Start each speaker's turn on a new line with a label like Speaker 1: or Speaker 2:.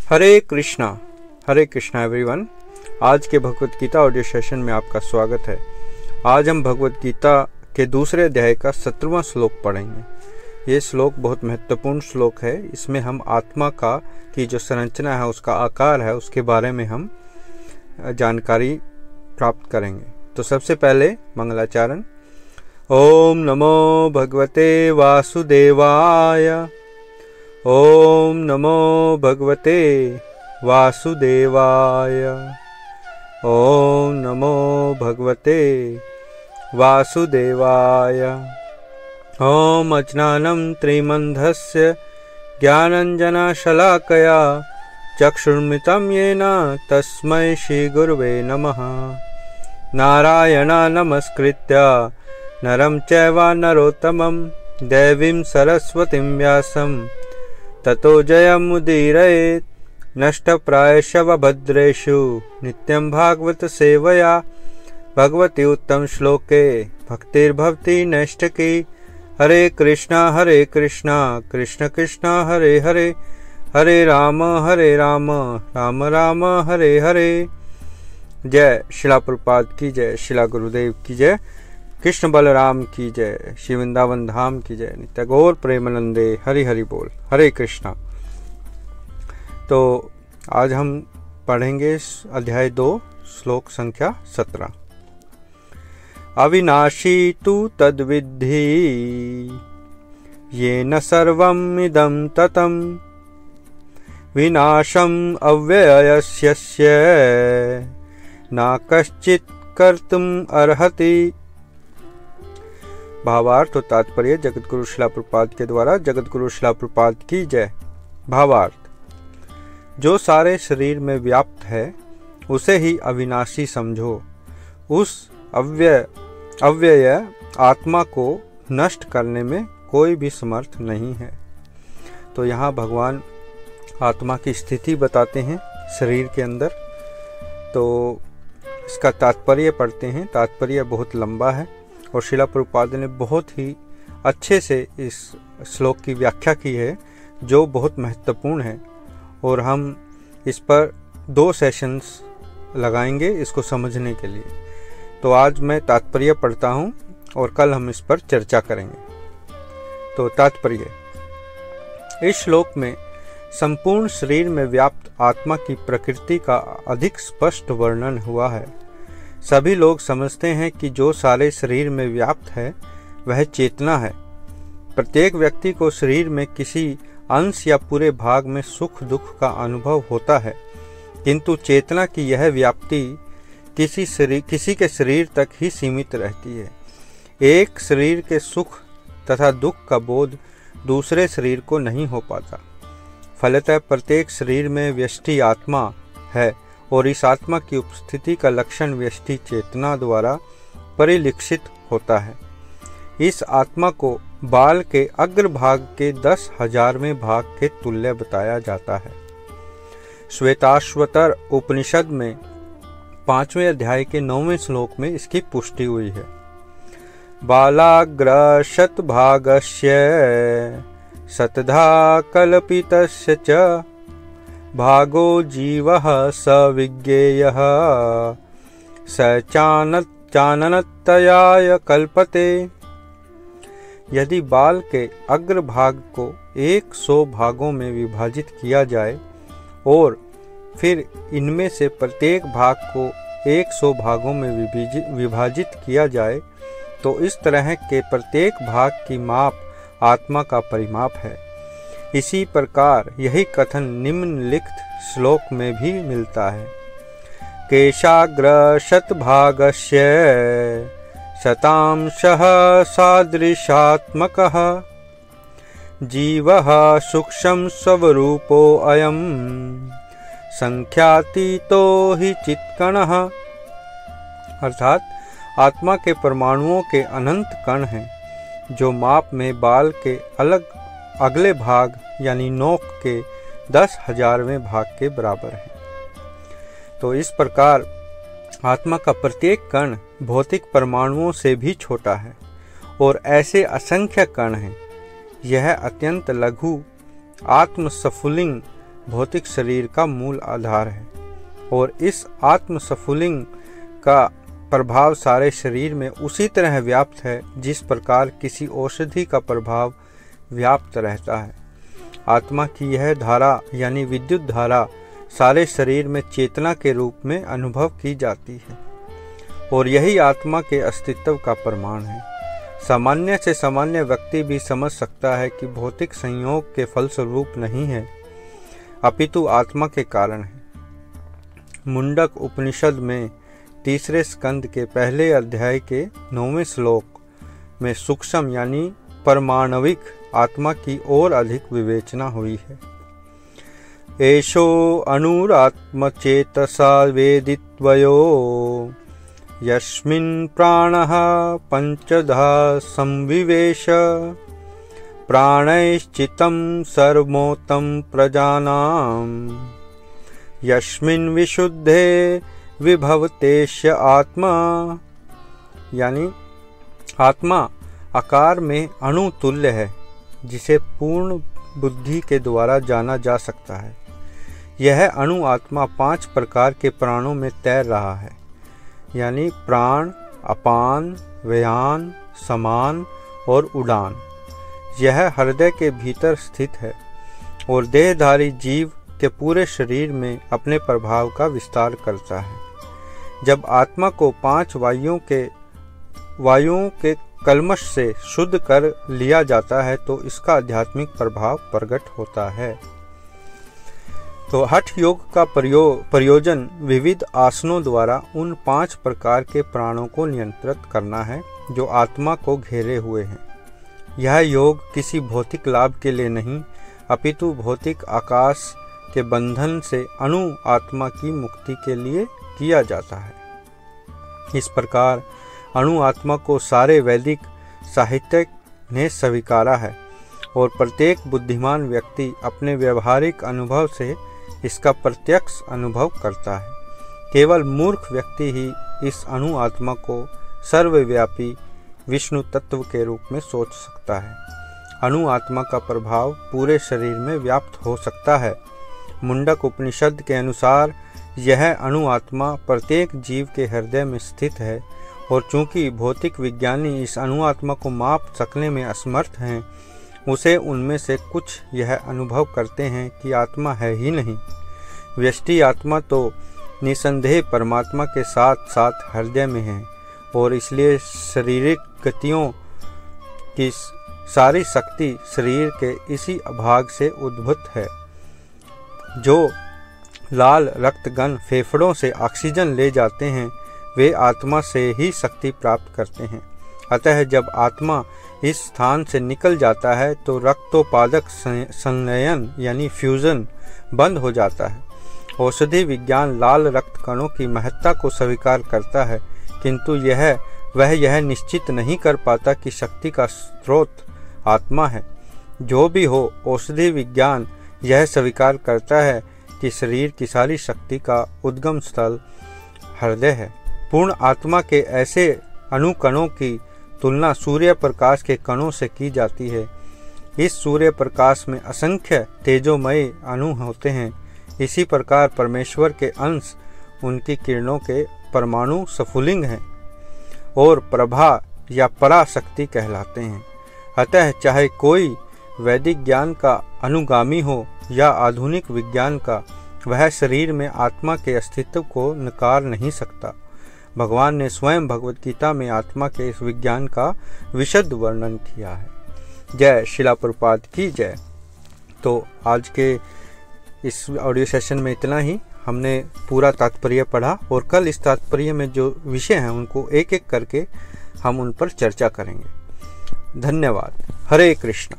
Speaker 1: हरे Krishna everyone. आज के Bhagavad Gita audio session में आपका स्वागत है। आज हम भगवत गीता के दूसरे अध्याय का 17वां श्लोक पढ़ेंगे। ये श्लोक बहुत महत्वपूर्ण श्लोक है। इसमें हम आत्मा की जो संरचना है, उसका आकार है, उसके बारे में हम जानकारी प्राप्त करेंगे। तो सबसे पहले मंगलाचरण। ओम नमो भगवते वासुदेवाय। ओम नमो भगवते वासुदेवाय। ओम नमो भगवते वासुदेवाय। ओम अज्ञानं त्रिमन्धस्य ज्ञानञ्जनशलाकया चक्षुर्मितं येन तस्मै श्रीगुरुवे नमः। नारायणं नमस्कृत्य नरं चैव नरोत्तमं देवीं सरस्वतीं व्यासं ततो जयमुदीरयेत्। नष्टप्रायशवभद्रेषु नित्यं भागवत सेवया भगवती उत्तम श्लोके भक्तिर्भवति नैष्ठिकी। हरे कृष्णा कृष्ण कृष्ण हरे हरे, हरे राम राम राम हरे हरे। जय शिला प्रभुपाद की जय, शिला गुरुदेव की जय, कृष्ण बलराम की जय, श्री वृंदावन धाम की जय, नित्य गौर प्रेमानंदे हरि हरि बोल। हरे कृष्णा। तो आज हम पढ़ेंगे अध्याय 2 श्लोक संख्या 17। अविनाशी तु तद्विद्धि येन सर्वम् इदं ततं विनाशम् अव्ययस्य न कश्चित् कर्तुम् अर्हति। भावार्थ और तात्पर्य जगतगुरु शिला प्रभुपाद के द्वारा। जगतगुरु शिला प्रभुपाद की जय। भावार्थ, जो सारे शरीर में व्याप्त है उसे ही अविनाशी समझो। उस अव्यय आत्मा को नष्ट करने में कोई भी समर्थ नहीं है। तो यहाँ भगवान आत्मा की स्थिति बताते हैं शरीर के अंदर। तो इसका तात्पर्य पढ़ते हैं। तात्पर्य बहुत लंबा है और शिला प्रभुपाद ने बहुत ही अच्छे से इस श्लोक की व्याख्या की है, जो बहुत महत्वपूर्ण है। और हम इस पर 2 सेशंस लगाएंगे इसको समझने के लिए। तो आज मैं तात्पर्य पढ़ता हूँ और कल हम इस पर चर्चा करेंगे। तो तात्पर्य, इस श्लोक में संपूर्ण शरीर में व्याप्त आत्मा की प्रकृति का अधिक स्पष्ट वर्णन हुआ है। सभी लोग समझते हैं कि जो सारे शरीर में व्याप्त है वह चेतना है। प्रत्येक व्यक्ति को शरीर में किसी अंश या पूरे भाग में सुख दुख का अनुभव होता है, किंतु चेतना की यह व्याप्ति किसी के शरीर तक ही सीमित रहती है। एक शरीर के सुख तथा दुख का बोध दूसरे शरीर को नहीं हो पाता। फलतः प्रत्येक शरीर में व्यष्टि आत्मा है और इस आत्मा की उपस्थिति का लक्षण व्यष्टि चेतना द्वारा परिलक्षित होता है। इस आत्मा को बाल के अग्रभाग के 10,000वें भाग के तुल्य बताया जाता है। श्वेताश्वतर उपनिषद में 5वें अध्याय के 9वें श्लोक में इसकी पुष्टि हुई है। बालाग्र शतभागस्य शतधा कल्पितस्य च भागो जीवः स विज्ञेयः स चाननतयाय कल्पते। यदि बाल के अग्रभाग को 100 भागों में विभाजित किया जाए और फिर इनमें से प्रत्येक भाग को 100 भागों में विभाजित किया जाए, तो इस तरह के प्रत्येक भाग की माप आत्मा का परिमाप है। इसी प्रकार यही कथन निम्नलिखित श्लोक में भी मिलता है। केशाग्र शतभागस्य शतांशः सादृशात्मकः जीवः सूक्ष्म स्वरूपो अयम् संख्यातीतो हि चित्कणः। अर्थात आत्मा के परमाणुओं के अनंत कण हैं, जो माप में बाल के अगले भाग यानी नोक के 10,000वें भाग के बराबर है। तो इस प्रकार आत्मा का प्रत्येक कण भौतिक परमाणुओं से भी छोटा है और ऐसे असंख्य कण हैं। यह अत्यंत लघु आत्मस्फुलिंग भौतिक शरीर का मूल आधार है और इस आत्म स्फुलिंग का प्रभाव सारे शरीर में उसी तरह व्याप्त है जिस प्रकार किसी औषधि का प्रभाव व्याप्त रहता है। आत्मा की यह धारा यानी विद्युत धारा सारे शरीर में चेतना के रूप में अनुभव की जाती है और यही आत्मा के अस्तित्व का प्रमाण है। सामान्य से सामान्य व्यक्ति भी समझ सकता है कि भौतिक संयोग के फलस्वरूप नहीं है, अपितु आत्मा के कारण है। मुंडक उपनिषद में 3 स्कंद के पहले अध्याय के 9वें श्लोक में सूक्ष्म यानी परमाणविक आत्मा की ओर अधिक विवेचना हुई है। एषो अनुरात्मचेतसा वेदित्वयो यस्मिन् प्राणः पंचधा संविवेश प्राणैश्चितं सर्वोत्तम प्रजानां यस्मिन् विशुद्धे विभवतेष्य आत्मा, यानी आत्मा आकार में अणु तुल्य है जिसे पूर्ण बुद्धि के द्वारा जाना जा सकता है। यह अणु आत्मा 5 प्रकार के प्राणों में तैर रहा है, यानी प्राण, अपान, व्यान, समान और उड़ान। यह हृदय के भीतर स्थित है और देहधारी जीव के पूरे शरीर में अपने प्रभाव का विस्तार करता है। जब आत्मा को 5 वायुओं के कल्मश से शुद्ध कर लिया जाता है तो इसका आध्यात्मिक प्रभाव प्रकट होता है। तो हठ योग का प्रयोजन विविध आसनों द्वारा उन 5 प्रकार के प्राणों को नियंत्रित करना है जो आत्मा को घेरे हुए हैं। यह योग किसी भौतिक लाभ के लिए नहीं, अपितु भौतिक आकाश के बंधन से अणु आत्मा की मुक्ति के लिए किया जाता है। इस प्रकार अणु आत्मा को सारे वैदिक साहित्य ने स्वीकारा है और प्रत्येक बुद्धिमान व्यक्ति अपने व्यवहारिक अनुभव से इसका प्रत्यक्ष अनुभव करता है। केवल मूर्ख व्यक्ति ही इस अणु आत्मा को सर्वव्यापी विष्णु तत्व के रूप में सोच सकता है। अणु आत्मा का प्रभाव पूरे शरीर में व्याप्त हो सकता है। मुंडक उपनिषद के अनुसार यह अणु आत्मा प्रत्येक जीव के हृदय में स्थित है और चूंकि भौतिक विज्ञानी इस अणु आत्मा को माप सकने में असमर्थ हैं, उसे उनमें से कुछ यह अनुभव करते हैं कि आत्मा है ही नहीं। व्यष्टि आत्मा तो निसंदेह परमात्मा के साथ साथ हृदय में है और इसलिए शारीरिक गतियों की सारी शक्ति शरीर के इसी भाग से उद्भूत है। जो लाल रक्तगण फेफड़ों से ऑक्सीजन ले जाते हैं वे आत्मा से ही शक्ति प्राप्त करते हैं। अतः जब आत्मा इस स्थान से निकल जाता है तो रक्तोत्पादक संलयन यानी फ्यूजन बंद हो जाता है। औषधि विज्ञान लाल रक्त कणों की महत्ता को स्वीकार करता है, किंतु वह यह निश्चित नहीं कर पाता कि शक्ति का स्रोत आत्मा है। जो भी हो, औषधि विज्ञान यह स्वीकार करता है कि शरीर की सारी शक्ति का उद्गम स्थल हृदय है। पूर्ण आत्मा के ऐसे अणुकणों की तुलना सूर्य प्रकाश के कणों से की जाती है। इस सूर्य प्रकाश में असंख्य तेजोमय अणु होते हैं। इसी प्रकार परमेश्वर के अंश उनकी किरणों के परमाणु स्फुलिंग हैं और प्रभा या पराशक्ति कहलाते हैं। अतः चाहे कोई वैदिक ज्ञान का अनुगामी हो या आधुनिक विज्ञान का, वह शरीर में आत्मा के अस्तित्व को नकार नहीं सकता। भगवान ने स्वयं भगवत गीता में आत्मा के इस विज्ञान का विशद वर्णन किया है। जय शिला प्रभुपाद की जय। तो आज के इस ऑडियो सेशन में इतना ही। हमने पूरा तात्पर्य पढ़ा और कल इस तात्पर्य में जो विषय हैं उनको एक एक करके हम उन पर चर्चा करेंगे। धन्यवाद। हरे कृष्ण।